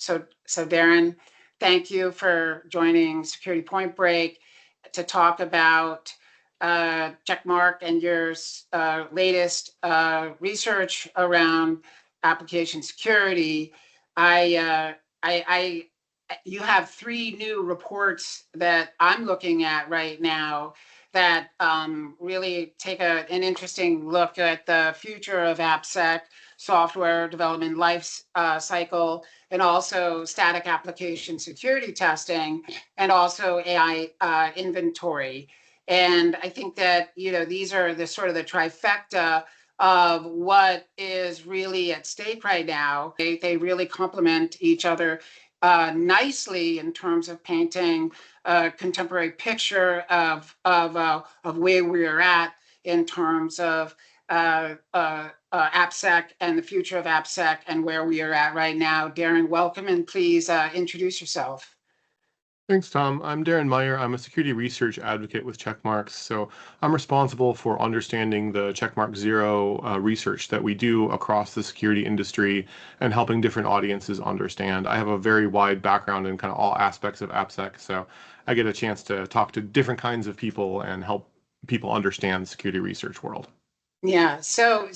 So Darren, thank you for joining Security Point Break to talk about Checkmark and your latest research around application security. I you have three new reports that I'm looking at right now that really take an interesting look at the future of AppSec software development life cycle, and also static application security testing, and also AI inventory. And I think that these are the sort of the trifecta of what is really at stake right now. They really complement each other nicely in terms of painting a contemporary picture of where we are at in terms of AppSec and the future of AppSec and where we are at right now. Darren, welcome, and please introduce yourself. Thanks, Tom. I'm Darren Meyer. I'm a security research advocate with Checkmarks. So I'm responsible for understanding the Checkmark Zero research that we do across the security industry and helping different audiences understand. I have a very wide background in kind of all aspects of AppSec, so I get a chance to talk to different kinds of people and help people understand the security research world. Yeah, so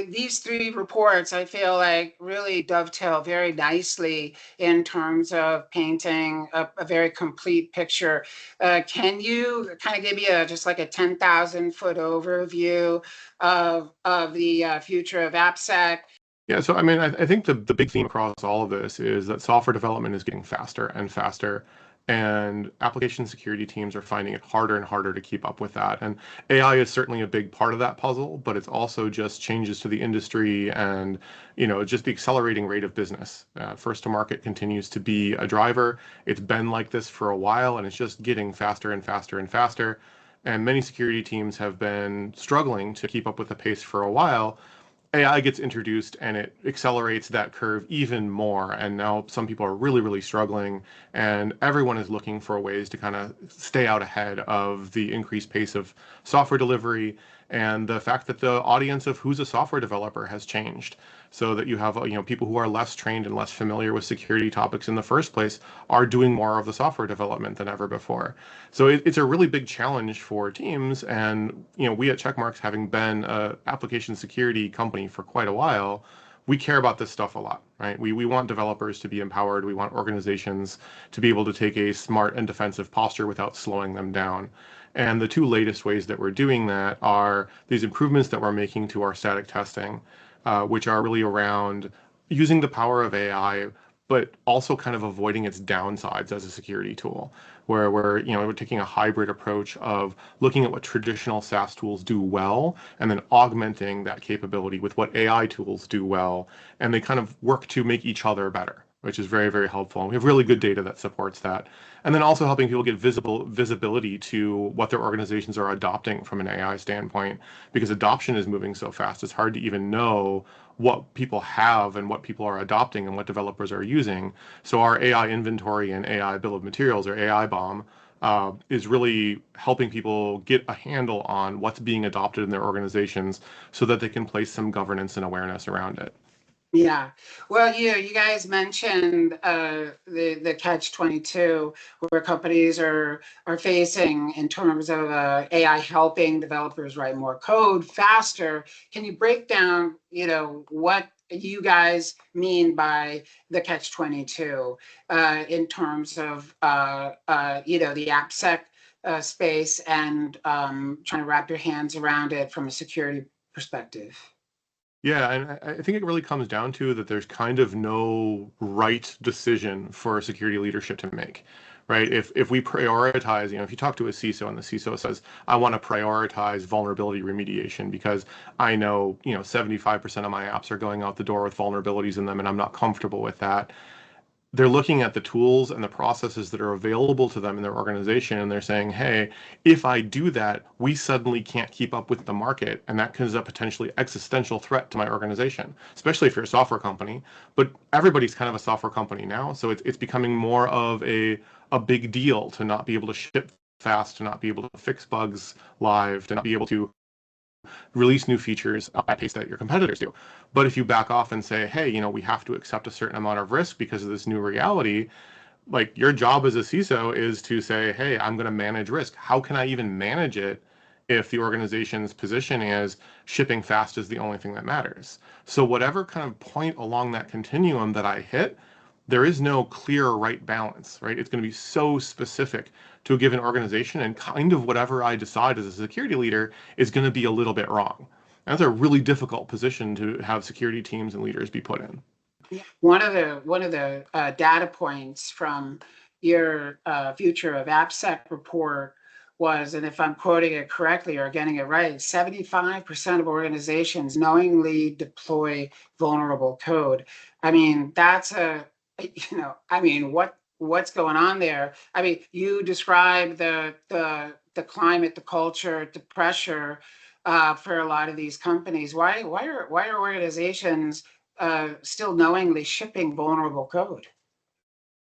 these three reports, I feel like, really dovetail very nicely in terms of painting a very complete picture. Can you kind of give me just like a 10,000-foot overview of the future of AppSec? Yeah, so I mean, I think the big theme across all of this is that software development is getting faster and faster, and application security teams are finding it harder and harder to keep up with that. And AI is certainly a big part of that puzzle, but it's also just changes to the industry and, just the accelerating rate of business. First to market continues to be a driver. It's been like this for a while, and it's just getting faster and faster and faster. And many security teams have been struggling to keep up with the pace for a while. AI gets introduced and it accelerates that curve even more. And now some people are really, really struggling, and everyone is looking for ways to kind of stay out ahead of the increased pace of software delivery and the fact that the audience of who's a software developer has changed. So that you have, people who are less trained and less familiar with security topics in the first place are doing more of the software development than ever before. So it's a really big challenge for teams. And, we at Checkmarks, having been an application security company for quite a while, we care about this stuff a lot, right? We want developers to be empowered. We want organizations to be able to take a smart and defensive posture without slowing them down. And the two latest ways that we're doing that are these improvements that we're making to our static testing, which are really around using the power of AI, but also kind of avoiding its downsides as a security tool, where we're taking a hybrid approach of looking at what traditional SaaS tools do well, and then augmenting that capability with what AI tools do well, and they kind of work to make each other better, which is very, very helpful. And we have really good data that supports that. And then also helping people get visibility to what their organizations are adopting from an AI standpoint, because adoption is moving so fast. It's hard to even know what people have and what people are adopting and what developers are using. So our AI inventory and AI bill of materials, or AI bomb, is really helping people get a handle on what's being adopted in their organizations so that they can place some governance and awareness around it. Yeah, well, you guys mentioned the catch-22 where companies are facing in terms of AI helping developers write more code faster. Can you break down, what you guys mean by the catch-22 in terms of the AppSec space, and trying to wrap your hands around it from a security perspective? Yeah, and I think it really comes down to that there's kind of no right decision for security leadership to make, right? If we prioritize, if you talk to a CISO and the CISO says, I want to prioritize vulnerability remediation because I know, 75% of my apps are going out the door with vulnerabilities in them and I'm not comfortable with that. They're looking at the tools and the processes that are available to them in their organization, and they're saying, hey, if I do that, we suddenly can't keep up with the market, and that is a potentially existential threat to my organization, especially if you're a software company. But everybody's kind of a software company now, so it's becoming more of a big deal to not be able to ship fast, to not be able to fix bugs live, to not be able to release new features at a pace that your competitors do. But if you back off and say, hey, we have to accept a certain amount of risk because of this new reality, like your job as a CISO is to say, hey, I'm going to manage risk. How can I even manage it if the organization's position is shipping fast is the only thing that matters? So whatever kind of point along that continuum that I hit, there is no clear right balance, right? It's going to be so specific to a given organization, and kind of whatever I decide as a security leader is going to be a little bit wrong. That's a really difficult position to have security teams and leaders be put in. One of the data points from your Future of AppSec report was, and if I'm quoting it correctly or getting it right, 75% of organizations knowingly deploy vulnerable code. I mean, that's what's going on there? I mean, you describe the climate, the culture, the pressure for a lot of these companies. Why are organizations still knowingly shipping vulnerable code?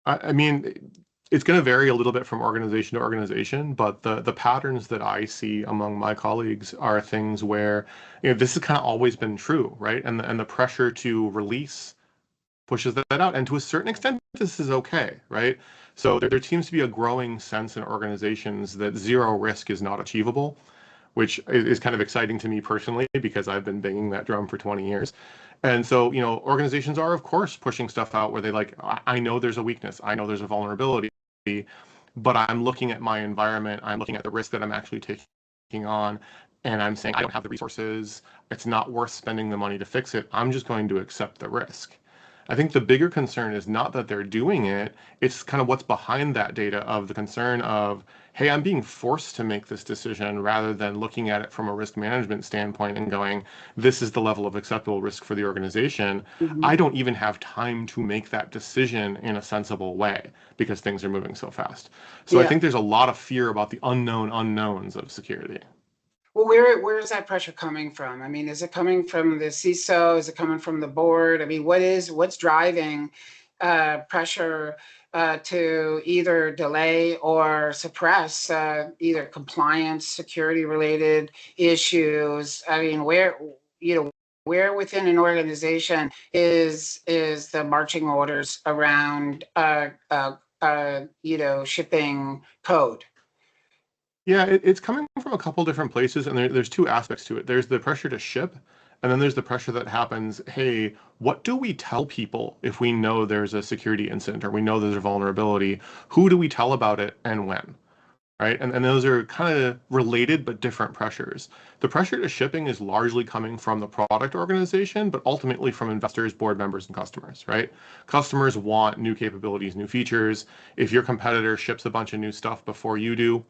I mean, it's going to vary a little bit from organization to organization, but the patterns that I see among my colleagues are things where, this has kind of always been true, right? And the pressure to release pushes that out. And to a certain extent, this is okay, right? So there seems to be a growing sense in organizations that zero risk is not achievable, which is kind of exciting to me personally because I've been banging that drum for 20 years. And so, organizations are, of course, pushing stuff out where they like, I know there's a weakness, I know there's a vulnerability, but I'm looking at my environment, I'm looking at the risk that I'm actually taking on, and I'm saying I don't have the resources, it's not worth spending the money to fix it, I'm just going to accept the risk. I think the bigger concern is not that they're doing it, it's kind of what's behind that data of the concern of, hey, I'm being forced to make this decision rather than looking at it from a risk management standpoint and going, this is the level of acceptable risk for the organization. I Mhm. don't even have time to make that decision in a sensible way because things are moving so fast. So I Yeah. think there's a lot of fear about the unknown unknowns of security. Well, where is that pressure coming from? I mean, is it coming from the CISO? Is it coming from the board? I mean, what's driving pressure to either delay or suppress either compliance, security related issues? I mean, where within an organization is the marching orders around shipping code? Yeah, it's coming from a couple different places, and there's two aspects to it. There's the pressure to ship, and then there's the pressure that happens, hey, what do we tell people if we know there's a security incident or we know there's a vulnerability? Who do we tell about it and when? Right? And those are kind of related but different pressures. The pressure to shipping is largely coming from the product organization, but ultimately from investors, board members, and customers, right? Customers want new capabilities, new features. If your competitor ships a bunch of new stuff before you do,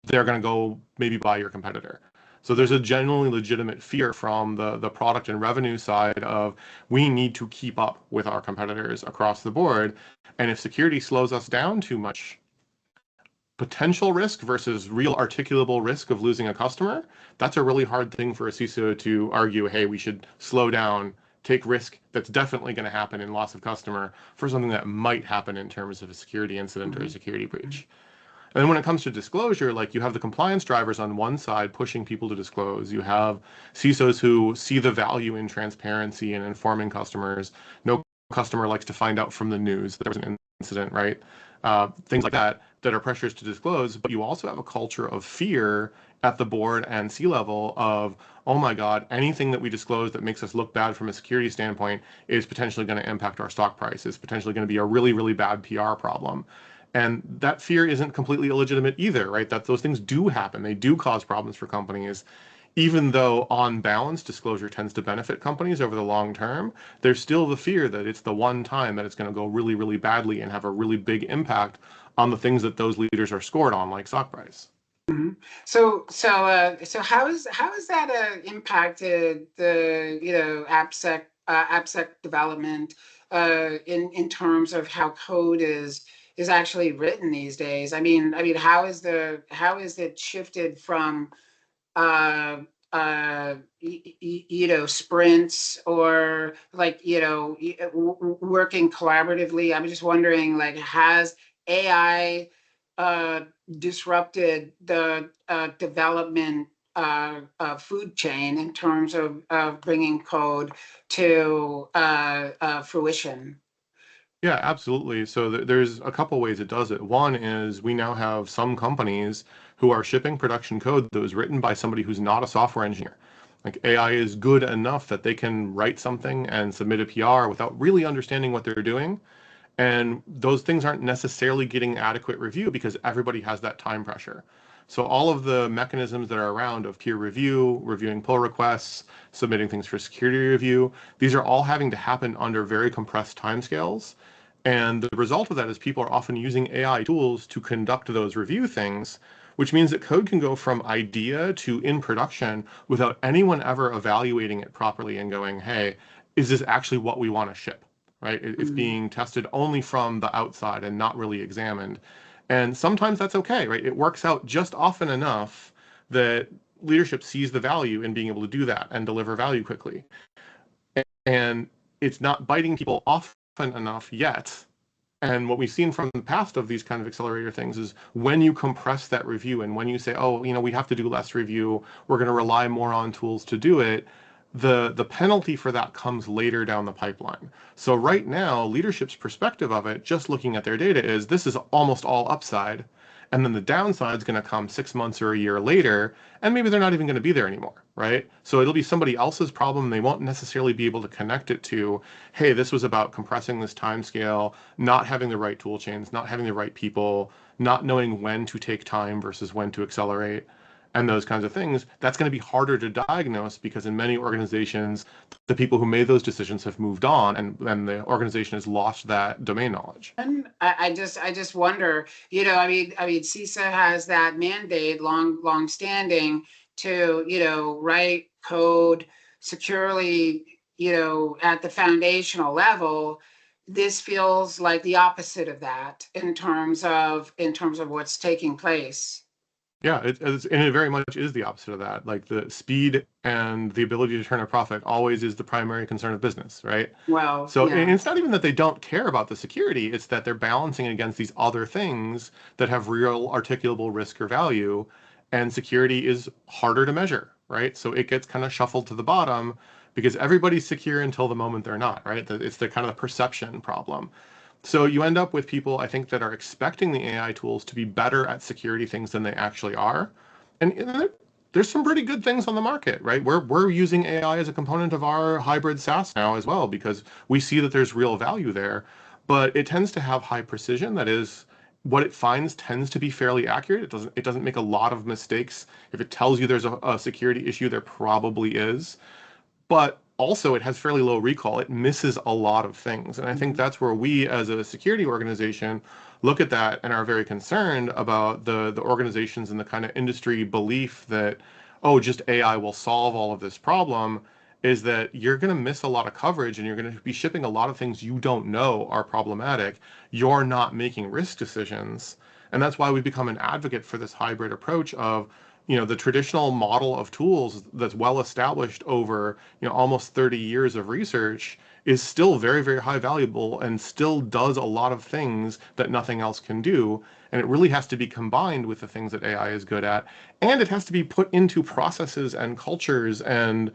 they're going to go maybe buy your competitor. So there's a genuinely legitimate fear from the product and revenue side of we need to keep up with our competitors across the board. And if security slows us down too much, potential risk versus real articulable risk of losing a customer, that's a really hard thing for a CISO to argue, hey, we should slow down, take risk that's definitely going to happen in loss of customer for something that might happen in terms of a security incident or a Mhm. security breach. And then when it comes to disclosure, like you have the compliance drivers on one side pushing people to disclose. You have CISOs who see the value in transparency and informing customers. No customer likes to find out from the news that there was an incident, right? Things like that that are pressures to disclose. But you also have a culture of fear at the board and C-level of, oh my God, anything that we disclose that makes us look bad from a security standpoint is potentially going to impact our stock price, is potentially going to be a really, really bad PR problem. And that fear isn't completely illegitimate either, right? That those things do happen. They do cause problems for companies. Even though on balance, disclosure tends to benefit companies over the long term, there's still the fear that it's the one time that it's going to go really, really badly and have a really big impact on the things that those leaders are scored on, like stock price. Mhm. So how is that impacted the AppSec development in terms of how code is actually written these days? I mean, how is it shifted from uh, sprints or like, working collaboratively? I'm just wondering, like, has AI uh, disrupted the development food chain in terms of bringing code to fruition. Yeah, absolutely. So there's a couple ways it does it. One is we now have some companies who are shipping production code that was written by somebody who's not a software engineer. Like AI is good enough that they can write something and submit a PR without really understanding what they're doing. And those things aren't necessarily getting adequate review because everybody has that time pressure. So all of the mechanisms that are around of peer review, reviewing pull requests, submitting things for security review, these are all having to happen under very compressed timescales. And the result of that is people are often using AI tools to conduct those review things, which means that code can go from idea to in production without anyone ever evaluating it properly and going, hey, is this actually what we want to ship? Right? It's Mm. being tested only from the outside and not really examined. And sometimes that's okay, right? It works out just often enough that leadership sees the value in being able to do that and deliver value quickly. And it's not biting people often enough yet. And what we've seen from the past of these kind of accelerator things is when you compress that review and when you say, oh, we have to do less review, we're going to rely more on tools to do it, the penalty for that comes later down the pipeline. So right now, leadership's perspective of it, just looking at their data, is this is almost all upside. And then the downside is going to come 6 months or a year later, and maybe they're not even going to be there anymore, right? So it'll be somebody else's problem. They won't necessarily be able to connect it to, hey, this was about compressing this time scale, not having the right tool chains, not having the right people, not knowing when to take time versus when to accelerate, and those kinds of things. That's going to be harder to diagnose because in many organizations, the people who made those decisions have moved on, and the organization has lost that domain knowledge. And I just wonder, CISA has that mandate, long standing, to, write code securely, at the foundational level. This feels like the opposite of that in terms of what's taking place. Yeah, and it very much is the opposite of that. Like the speed and the ability to turn a profit always is the primary concern of business, right? Well, So and yeah. it's not even that they don't care about the security, it's that they're balancing against these other things that have real articulable risk or value, and security is harder to measure, right? So it gets kind of shuffled to the bottom because everybody's secure until the moment they're not, right? It's the kind of the perception problem. So you end up with people, I think, that are expecting the AI tools to be better at security things than they actually are. And there's some pretty good things on the market, right? We're using AI as a component of our hybrid SaaS now as well because we see that there's real value there. But it tends to have high precision. That is, what it finds tends to be fairly accurate. It doesn't make a lot of mistakes. If it tells you there's a security issue, there probably is, but also it has fairly low recall. It misses a lot of things. And I think Mhm. that's where we as a security organization look at that and are very concerned about the organizations and the kind of industry belief that, oh, just AI will solve all of this problem, is that you're going to miss a lot of coverage and you're going to be shipping a lot of things you don't know are problematic. You're not making risk decisions. And that's why we've become an advocate for this hybrid approach of, the traditional model of tools that's well established over, almost 30 years of research is still very, very high valuable and still does a lot of things that nothing else can do. And it really has to be combined with the things that AI is good at. And it has to be put into processes and cultures and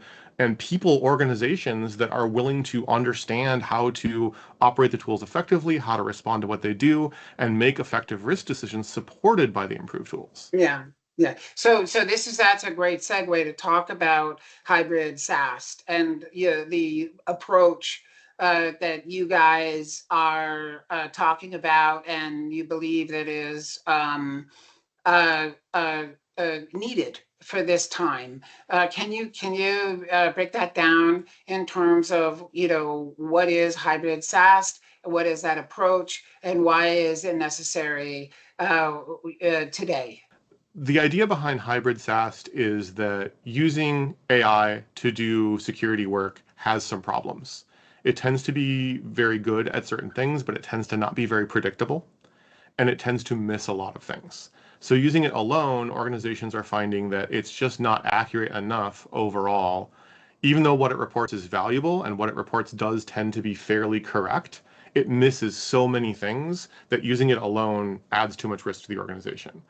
people organizations that are willing to understand how to operate the tools effectively, how to respond to what they do, and make effective risk decisions supported by the improved tools. Yeah, yeah. So that's a great segue to talk about hybrid SaaS and, the approach that you guys are talking about, and you believe that is uh, uh, needed for this time. Can you break that down in terms of, what is hybrid SaaS, what is that approach, and why is it necessary today? The idea behind hybrid SAST is that using AI to do security work has some problems. It tends to be very good at certain things, but it tends to not be very predictable, and it tends to miss a lot of things. So using it alone, organizations are finding that it's just not accurate enough overall. Even though what it reports is valuable and what it reports does tend to be fairly correct, it misses so many things that using it alone adds too much risk to the organization.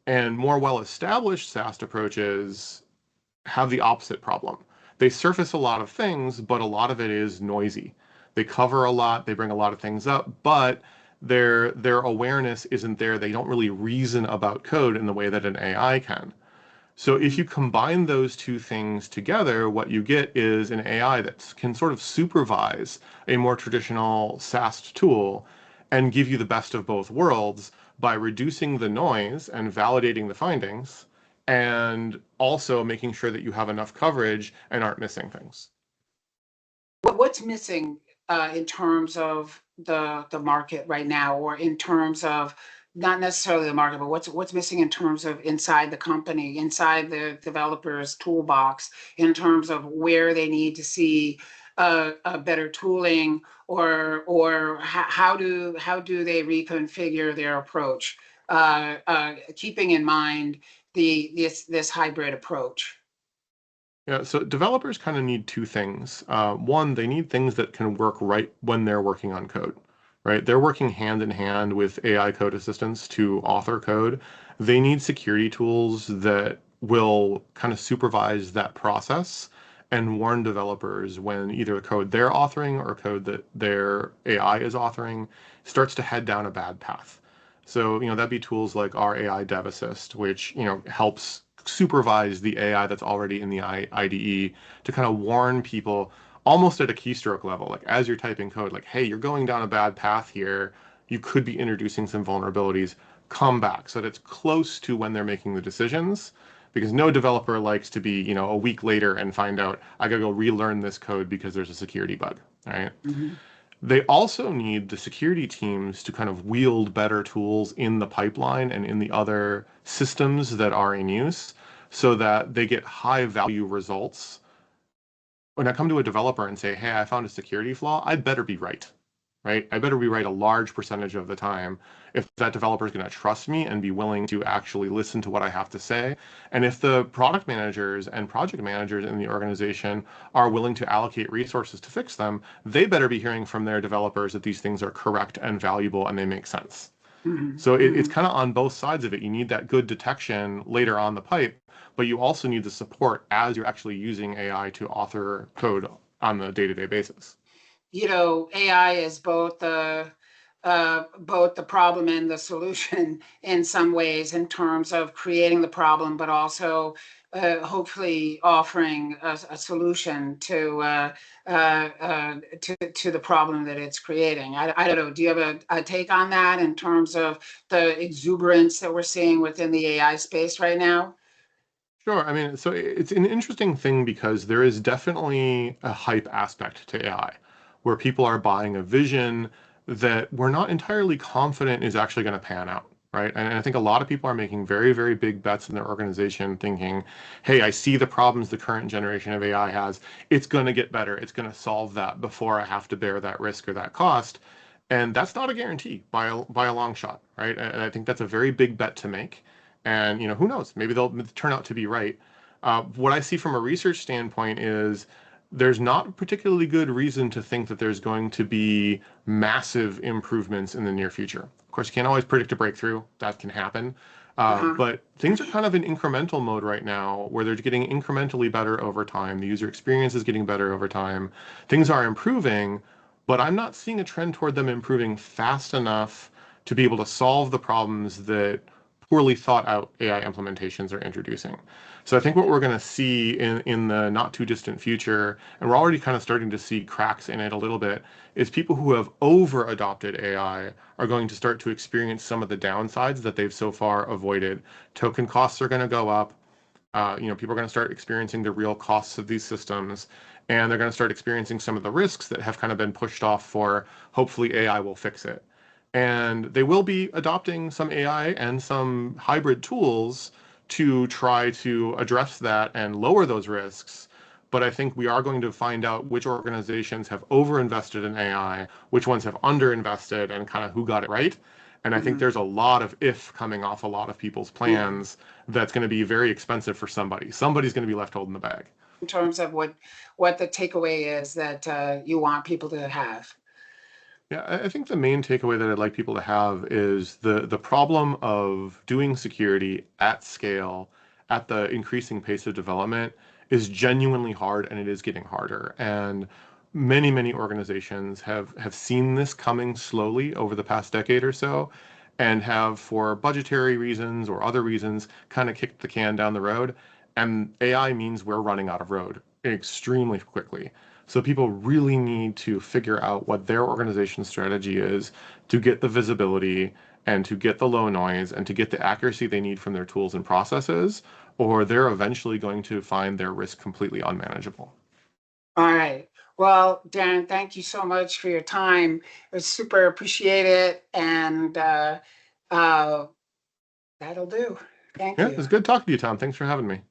And more well-established SAST approaches have the opposite problem. They surface a lot of things, but a lot of it is noisy. They cover a lot, they bring a lot of things up, but their awareness isn't there. They don't really reason about code in the way that an AI can. So if Mhm. you combine those two things together, what you get is an AI that can sort of supervise a more traditional SAST tool and give you the best of both worlds by reducing the noise and validating the findings, and also making sure that you have enough coverage and aren't missing things. What's missing in terms of the market right now, or in terms of not necessarily the market, but what's missing in terms of inside the company, inside the developer's toolbox, in terms of where they need to see a better tooling, or how do they reconfigure their approach, keeping in mind this hybrid approach. Yeah, so developers kind of need two things. One, they need things that can work right when they're working on code, right? They're working hand in hand with AI code assistants to author code. They need security tools that will kind of supervise that process and warn developers when either code they're authoring or code that their AI is authoring starts to head down a bad path. So, that'd be tools like our AI Dev Assist, which, helps supervise the AI that's already in the IDE to kind of warn people almost at a keystroke level, like as you're typing code, like, hey, you're going down a bad path here. You could be introducing some vulnerabilities. Come back so that it's close to when they're making the decisions. Because no developer likes to be, a week later and find out I gotta go relearn this code because there's a security bug, right? Mhm. They also need the security teams to kind of wield better tools in the pipeline and in the other systems that are in use so that they get high value results. When I come to a developer and say, hey, I found a security flaw, I better be right, right? I better be right a large percentage of the time if that developer is going to trust me and be willing to actually listen to what I have to say. And if the product managers and project managers in the organization are willing to allocate resources to fix them, they better be hearing from their developers that these things are correct and valuable and they make sense. Mhm. So it's Mhm. kind of on both sides of it. You need that good detection later on the pipe, but you also need the support as you're actually using AI to author code on the day-to-day basis. AI is both the problem and the solution in some ways, in terms of creating the problem, but also hopefully offering a solution to the problem that it's creating. I don't know. Do you have a take on that in terms of the exuberance that we're seeing within the AI space right now? Sure. I mean, so it's an interesting thing because there is definitely a hype aspect to AI where people are buying a vision that we're not entirely confident is actually going to pan out, right? And I think a lot of people are making very, very big bets in their organization thinking, hey, I see the problems the current generation of AI has. It's going to get better. It's going to solve that before I have to bear that risk or that cost. And that's not a guarantee by a long shot, right? And I think that's a very big bet to make. And who knows? Maybe they'll turn out to be right. What I see from a research standpoint is there's not particularly good reason to think that there's going to be massive improvements in the near future. Of course, you can't always predict a breakthrough. That can happen. Uh-huh. But things are kind of in incremental mode right now where they're getting incrementally better over time. The user experience is getting better over time. Things are improving, but I'm not seeing a trend toward them improving fast enough to be able to solve the problems that poorly thought out AI implementations are introducing. So I think what we're going to see in the not too distant future, and we're already kind of starting to see cracks in it a little bit, is people who have over adopted AI are going to start to experience some of the downsides that they've so far avoided. Token costs are going to go up. People are going to start experiencing the real costs of these systems, and they're going to start experiencing some of the risks that have kind of been pushed off for hopefully AI will fix it. And they will be adopting some AI and some hybrid tools to try to address that and lower those risks. But I think we are going to find out which organizations have overinvested in AI, which ones have underinvested, and kind of who got it right. And I think Mhm. there's a lot of if coming off a lot of people's Yeah. plans that's going to be very expensive for somebody. Somebody's going to be left holding the bag. In terms of what the takeaway is that you want people to have. Yeah, I think the main takeaway that I'd like people to have is the problem of doing security at scale, at the increasing pace of development, is genuinely hard, and it is getting harder. And many organizations have seen this coming slowly over the past decade or so, and have, for budgetary reasons or other reasons, kind of kicked the can down the road. And AI means we're running out of road extremely quickly. So people really need to figure out what their organization's strategy is to get the visibility and to get the low noise and to get the accuracy they need from their tools and processes, or they're eventually going to find their risk completely unmanageable. All right. Well, Dan, thank you so much for your time. It was super appreciated, and uh, that'll do. Thank Yeah, you. it's good talking to you, Tom. Thanks for having me.